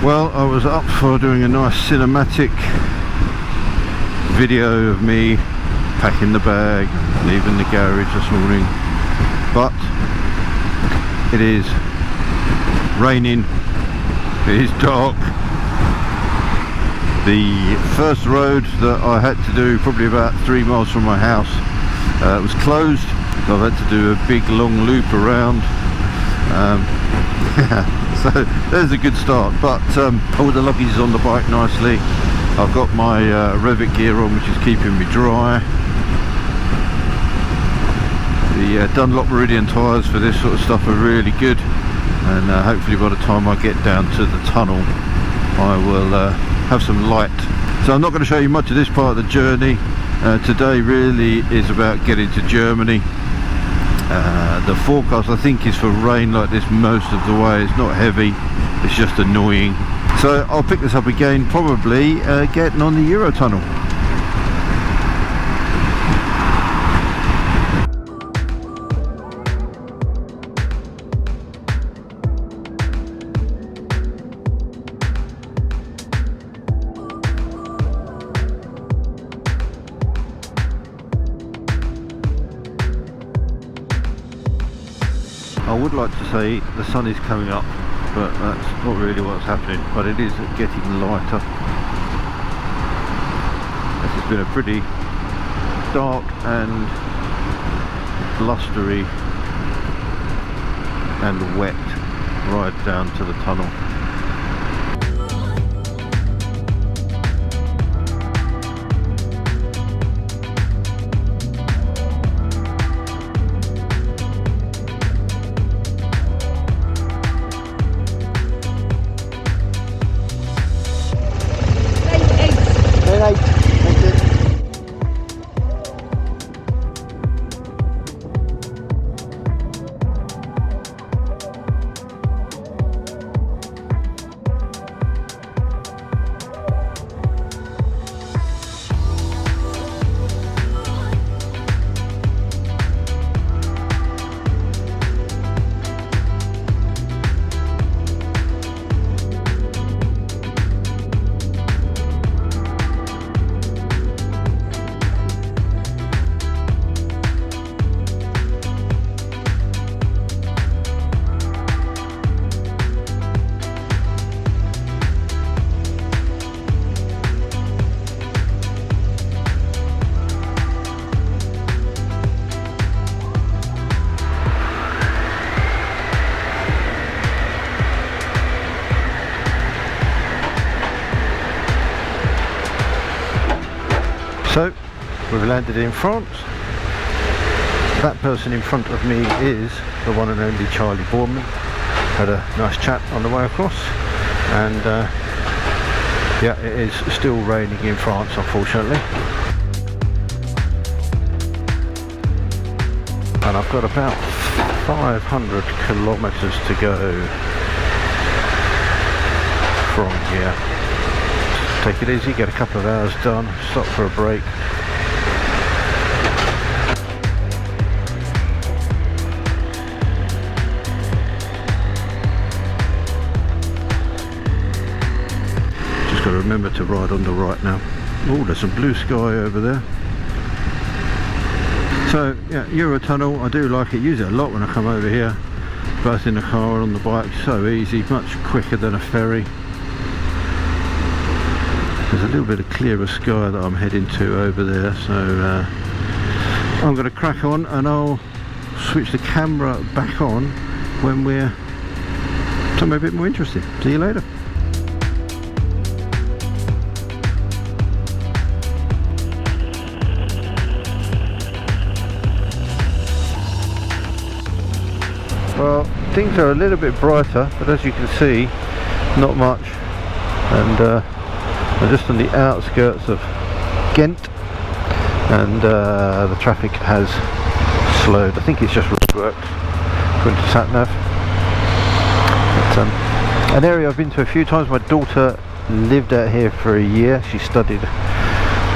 Well, I was up for doing a nice cinematic video of me packing the bag, leaving the garage this morning, but it is raining, it is dark. The first road that I had to do, probably about 3 miles from my house, was closed, so I've had to do a big long loop around. So there's a good start, but all the luggage is on the bike nicely. I've got my Revit gear on, which is keeping me dry. The Dunlop Meridian tyres for this sort of stuff are really good, and hopefully by the time I get down to the tunnel I will have some light. So I'm not going to show you much of this part of the journey. Today really is about getting to Germany. The forecast I think is for rain like this most of the way. It's not heavy, it's just annoying. So I'll pick this up again, probably getting on the Eurotunnel. I would like to say the sun is coming up, but that's not really what's happening, but it is getting lighter. This has been a pretty dark and blustery and wet ride down to the tunnel. So we've landed in France. That person in front of me is the one and only Charlie Boorman. Had a nice chat on the way across, and yeah, it is still raining in France, unfortunately. And I've got about 500 kilometers to go from here. Take it easy, get a couple of hours done, stop for a break. Just got to remember to ride on the right now. Oh, there's some blue sky over there. So yeah, Eurotunnel, I do like it, use it a lot when I come over here, both in the car and on the bike. So easy, much quicker than a ferry. There's a little bit of clearer sky that I'm heading to over there, so I'm going to crack on, and I'll switch the camera back on when we're somewhere a bit more interesting. See you later. Well, things are a little bit brighter, but as you can see, not much, and I'm just on the outskirts of Ghent, and the traffic has slowed. I think it's just roadworks, according to SatNav. But, an area I've been to a few times. My daughter lived out here for a year. She studied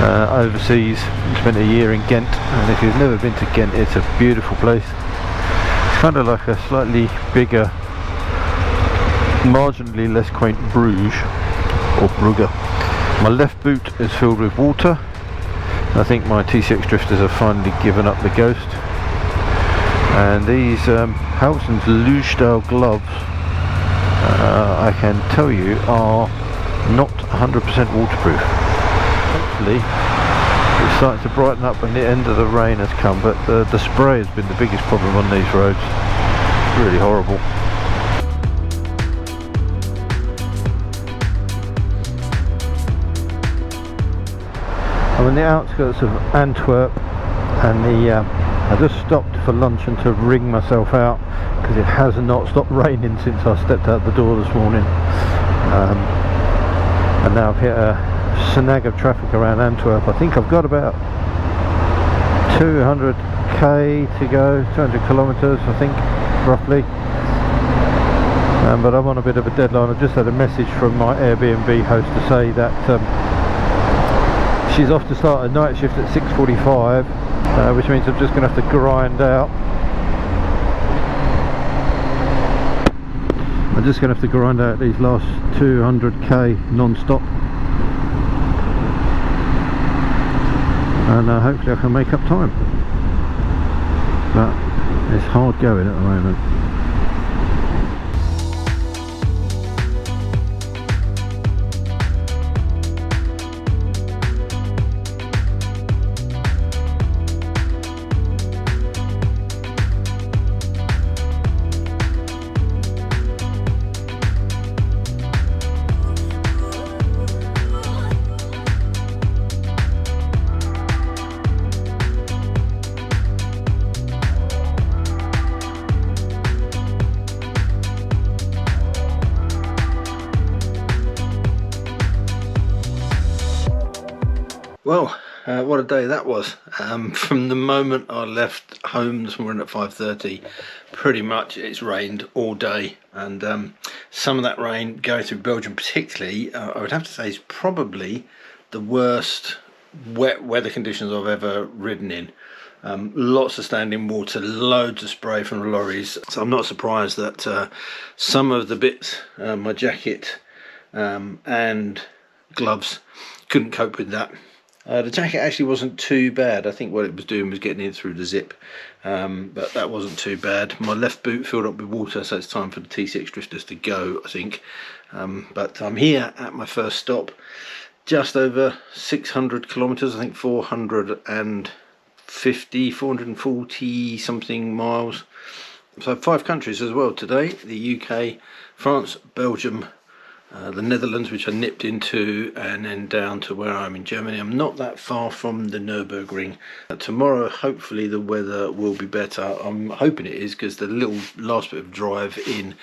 overseas, spent a year in Ghent, and if you've never been to Ghent, it's a beautiful place. It's kind of like a slightly bigger marginally less quaint Bruges or Brugge. My left boot is filled with water. I think my TCX drifters have finally given up the ghost. And these Halson's luge style gloves, I can tell you, are not 100% waterproof. Hopefully it's starting to brighten up and the end of the rain has come, but the spray has been the biggest problem on these roads. It's really horrible. I'm on the outskirts of Antwerp, and I just stopped for lunch and to wring myself out because it has not stopped raining since I stepped out the door this morning. And now I've hit a snag of traffic around Antwerp. I think I've got about 200k to go, 200 kilometres I think, roughly. But I'm on a bit of a deadline. I've just had a message from my Airbnb host to say that she's off to start a night shift at 6:45, which means I'm just going to have to grind out. I'm just going to have to grind out these last 200k non-stop, and hopefully I can make up time. But it's hard going at the moment. Well, what a day that was. From the moment I left home this morning at 5:30, pretty much it's rained all day, and some of that rain going through Belgium particularly, I would have to say is probably the worst wet weather conditions I've ever ridden in. Lots of standing water, loads of spray from the lorries, so I'm not surprised that some of the bits, my jacket and gloves, couldn't cope with that. The jacket actually wasn't too bad. I think what it was doing was getting in through the zip, but that wasn't too bad. My left boot filled up with water, so it's time for the TCX drifters to go, I think. But I'm here at my first stop, just over 600 kilometres, I think 440 something miles. So 5 countries as well today: the UK, France, Belgium, the Netherlands, which I nipped into, and then down to where I'm in Germany. I'm not that far from the Nürburgring. Tomorrow hopefully the weather will be better. I'm hoping it is, because the little last bit of drive in,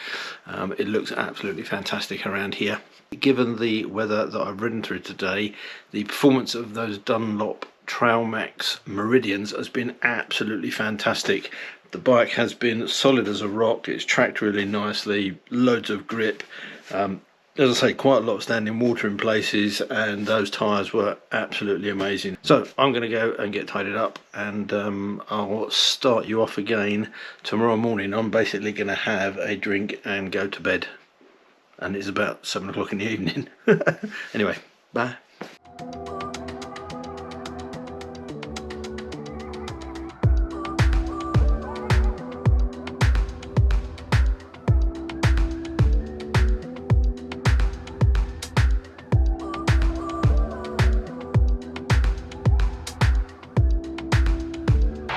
it looks absolutely fantastic around here. Given the weather that I've ridden through today, the performance of those Dunlop Trailmax Meridians has been absolutely fantastic. The bike has been solid as a rock. It's tracked really nicely, loads of grip. As I say, quite a lot of standing water in places, and those tyres were absolutely amazing. So I'm going to go and get tidied up, and I'll start you off again tomorrow morning. I'm basically going to have a drink and go to bed, and it's about 7 o'clock in the evening. Anyway, bye.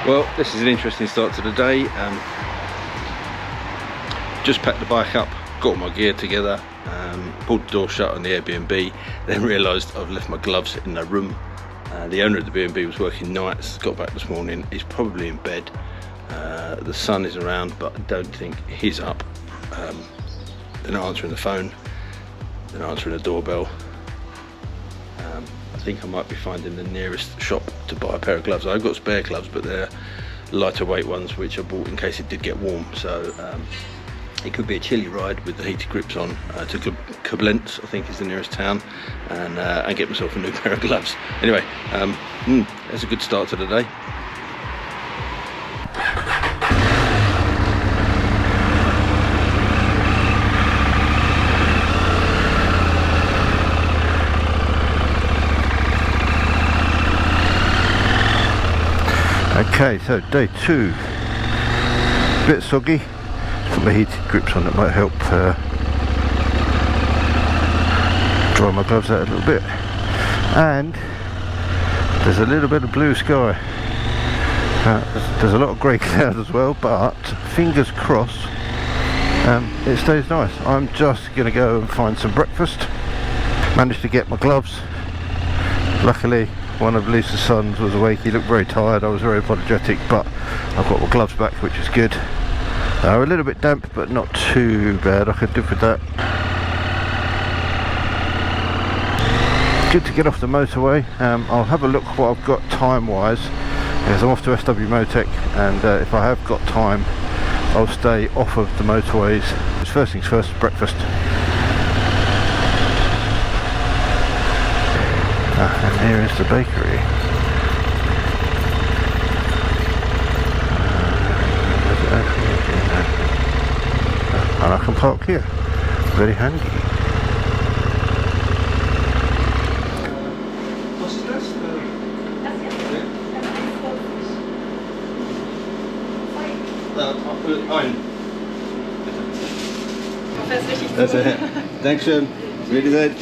Well, this is an interesting start to the day. Just packed the bike up, got all my gear together, pulled the door shut on the Airbnb, then realised I've left my gloves in the room. The owner of the B&B was working nights, got back this morning, he's probably in bed. The sun is around, but I don't think he's up. They're not answering the phone, they're not answering the doorbell. I think I might be finding the nearest shop to buy a pair of gloves. I've got spare gloves, but they're lighter weight ones, which I bought in case it did get warm. So it could be a chilly ride with the heated grips on to Koblenz, I think is the nearest town, and get myself a new pair of gloves. Anyway, that's a good start to the day. Okay, so day 2, bit soggy. Put my heated grips on, that might help dry my gloves out a little bit. And there's a little bit of blue sky. There's a lot of grey cloud as well, but fingers crossed it stays nice. I'm just going to go and find some breakfast. Managed to get my gloves. Luckily one of Lisa's sons was awake. He looked very tired. I was very apologetic, but I've got my gloves back, which is good. A little bit damp, but not too bad. I could live with that. Good to get off the motorway. I'll have a look what I've got time wise, because I'm off to SW-Motech, and if I have got time I'll stay off of the motorways. First things first, breakfast. And here is the bakery. And I can park here. Very handy. Was ist das? Das jetzt? Ein. Ich hoffe, es ist richtig zu. Dankeschön. Wiedersehen.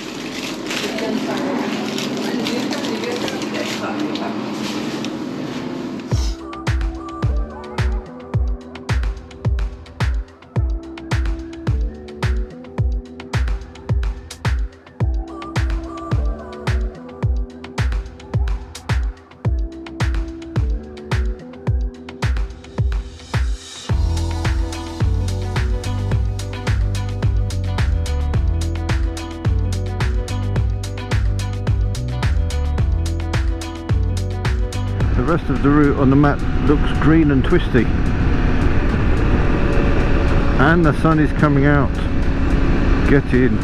The rest of the route on the map looks green and twisty, and the sun is coming out. Get in.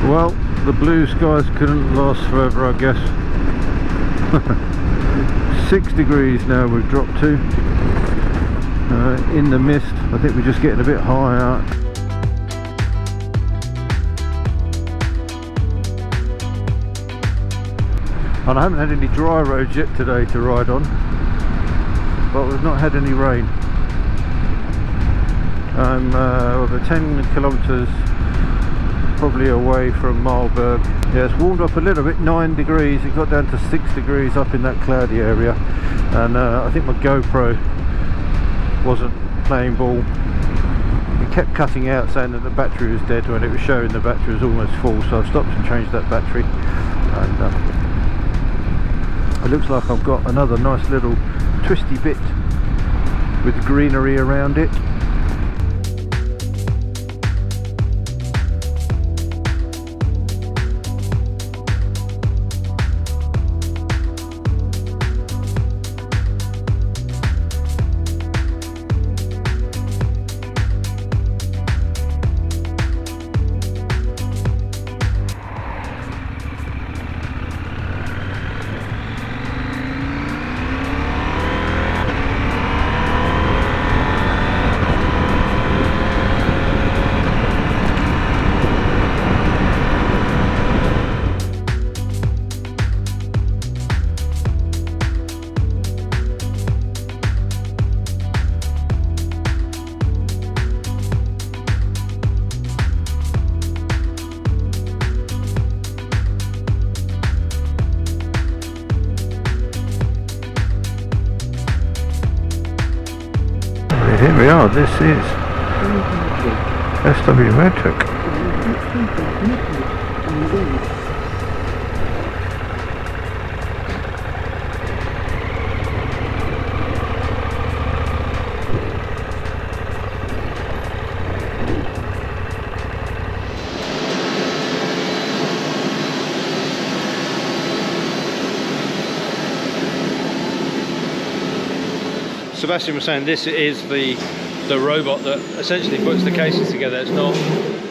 Well, the blue skies couldn't last forever, I guess. 6 degrees now we've dropped to. In the mist, I think we're just getting a bit higher. And I haven't had any dry roads yet today to ride on, but we've not had any rain. I'm over 10 kilometres probably away from Marlburg. Yeah, it's warmed up a little bit, 9 degrees. It got down to 6 degrees up in that cloudy area, and I think my GoPro wasn't playing ball. It kept cutting out, saying that the battery was dead when it was showing the battery was almost full, so I've stopped and changed that battery, and it looks like I've got another nice little twisty bit with greenery around it. Here we are, this is SW-Motech. Sebastian was saying this is the robot that essentially puts the cases together. It's not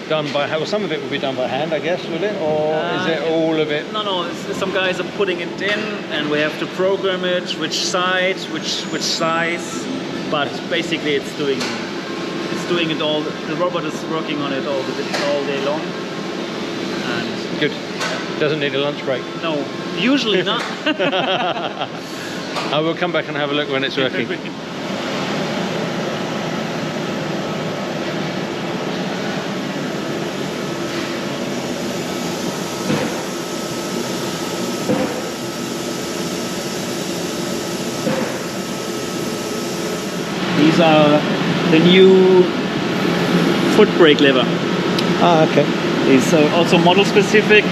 done by hand. Well, some of it will be done by hand, I guess, will it? Or is it all of it? No. Some guys are putting it in, and we have to program it, which side, which size. But basically, it's doing it all. The robot is working on it all day long. And good. Doesn't need a lunch break. No, usually not. I will come back and have a look when it's working. These are the new foot brake lever. Ah, okay. It's also model specific.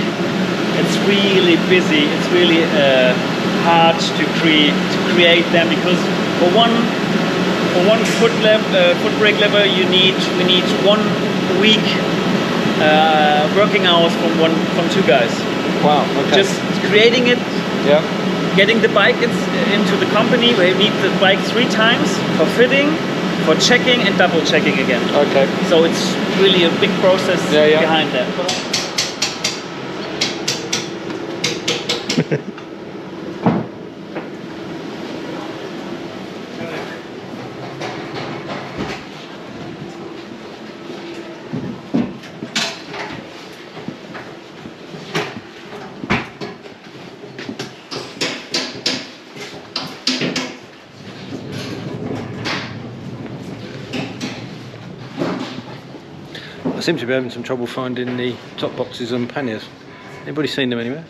It's really busy. It's really hard to create them, because for one foot brake lever we need 1 week working hours from 2 guys. Wow. Okay. Just creating it. Yeah. Getting the bike into the company, we need the bike 3 times for fitting, for checking and double checking again. Okay. So it's really a big process behind that. I seem to be having some trouble finding the top boxes and panniers. Anybody seen them anywhere?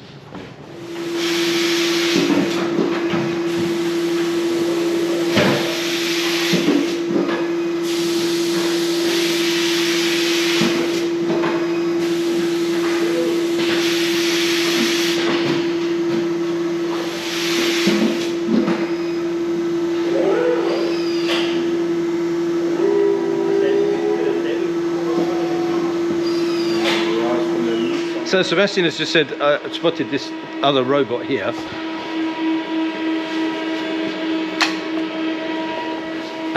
So Sebastian has just said, I've spotted this other robot here.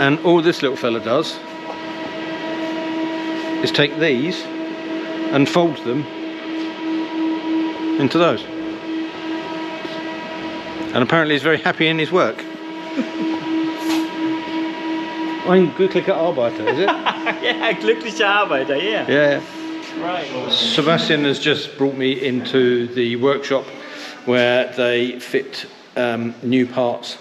And all this little fella does is take these and folds them into those. And apparently he's very happy in his work. Ein glücklicher Arbeiter, is it? Yeah, glücklicher Arbeiter, yeah. Yeah. Right. Sebastian has just brought me into the workshop where they fit new parts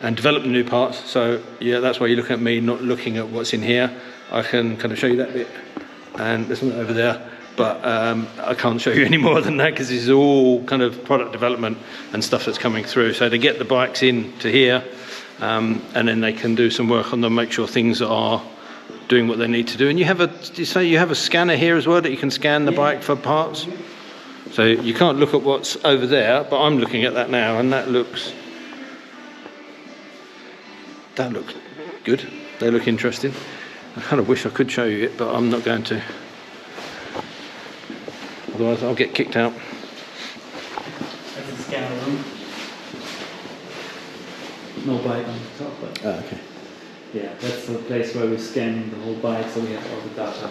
and develop the new parts. So yeah, that's why you're looking at me, not looking at what's in here. I can kind of show you that bit, and there's something over there, but I can't show you any more than that, because this is all kind of product development and stuff that's coming through. So they get the bikes in to here, and then they can do some work on them, make sure things are doing what they need to do. And you have did you say you have a scanner here as well, that you can scan the bike for parts? So you can't look at what's over there, but I'm looking at that now, and that looks good. They look interesting. I kind of wish I could show you it, but I'm not going to. Otherwise I'll get kicked out. That's the scanner room. No bike on the top, but Okay. yeah, that's the place where we scan the whole bike, so we have all the data.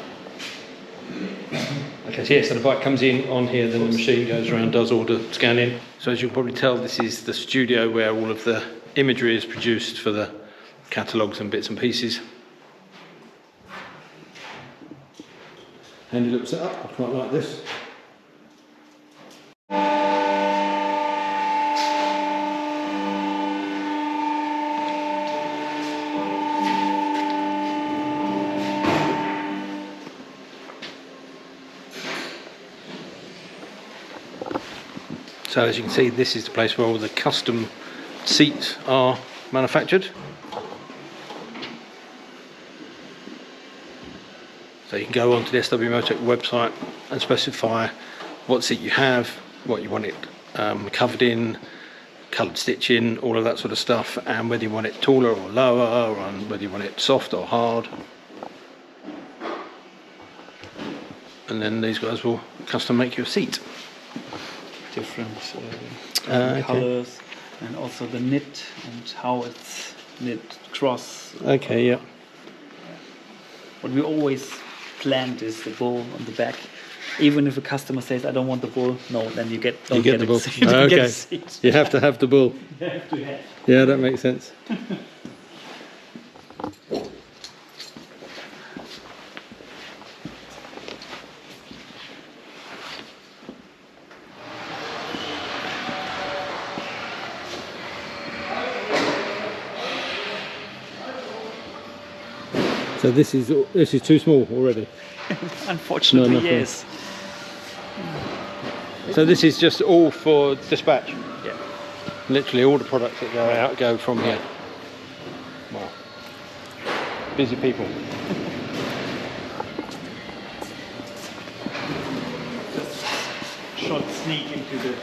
Okay, so yeah, so the bike comes in on here, then the machine goes around, does all the scanning. So as you'll probably tell, this is the studio where all of the imagery is produced for the catalogues and bits and pieces. Handy little setup, I quite like this. So as you can see, this is the place where all the custom seats are manufactured. So you can go onto the SW-Motech website and specify what seat you have, what you want it covered in, coloured stitching, all of that sort of stuff, and whether you want it taller or lower, or whether you want it soft or hard. And then these guys will custom make you a seat. Different okay. colors, and also the knit and how it's knit cross. Okay, yeah. What we always planned is the bull on the back. Even if a customer says, "I don't want the bull," no, then you get You get the bull. You don't get Okay. a seat. You have to have the bull. You have to have. Yeah, that makes sense. So this is too small already. Unfortunately, nothing. yes. So this is just all for dispatch. Yeah. Literally all the products that go out go from here. Wow. Busy people. Short sneak into the.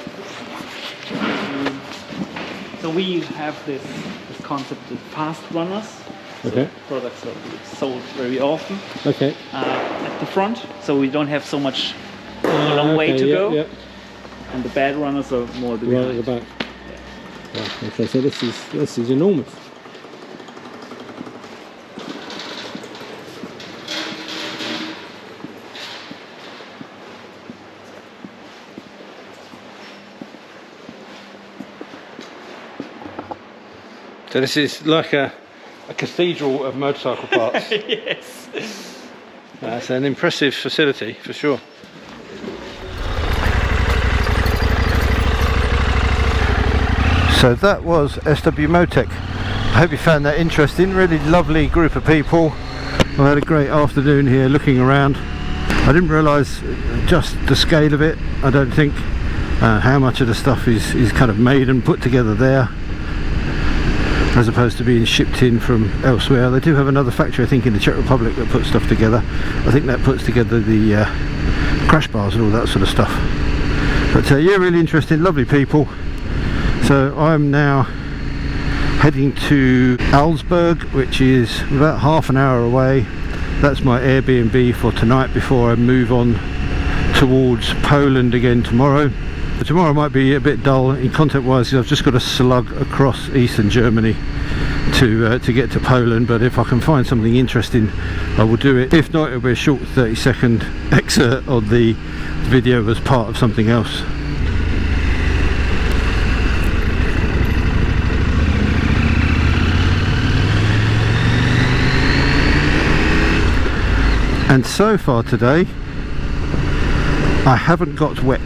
So we have this concept of fast runners. Okay. Products that we sold very often Okay. at the front, so we don't have so much a long way to yeah, go. Yeah. And the bad runners are more the Right at the behind. back. Yeah. Okay, so this is enormous. So this is like a cathedral of motorcycle parts. Yes. That's an impressive facility for sure. So that was SW-Motech. I hope you found that interesting. Really lovely group of people. I had a great afternoon here looking around. I didn't realise just the scale of it. I don't think how much of the stuff is kind of made and put together there, as opposed to being shipped in from elsewhere. They do have another factory, I think, in the Czech Republic that puts stuff together. I think that puts together the crash bars and all that sort of stuff. But yeah, really interesting, lovely people. So I'm now heading to Augsburg, which is about half an hour away. That's my Airbnb for tonight before I move on towards Poland again tomorrow. But tomorrow might be a bit dull in content wise, because I've just got to slug across eastern Germany to get to Poland. But if I can find something interesting, I will do it. If not, it'll be a short 30-second excerpt of the video as part of something else. And so far today, I haven't got wet.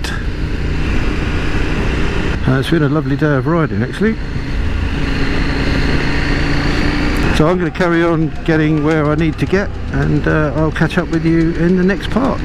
It's been a lovely day of riding, actually. So I'm going to carry on getting where I need to get, and I'll catch up with you in the next part.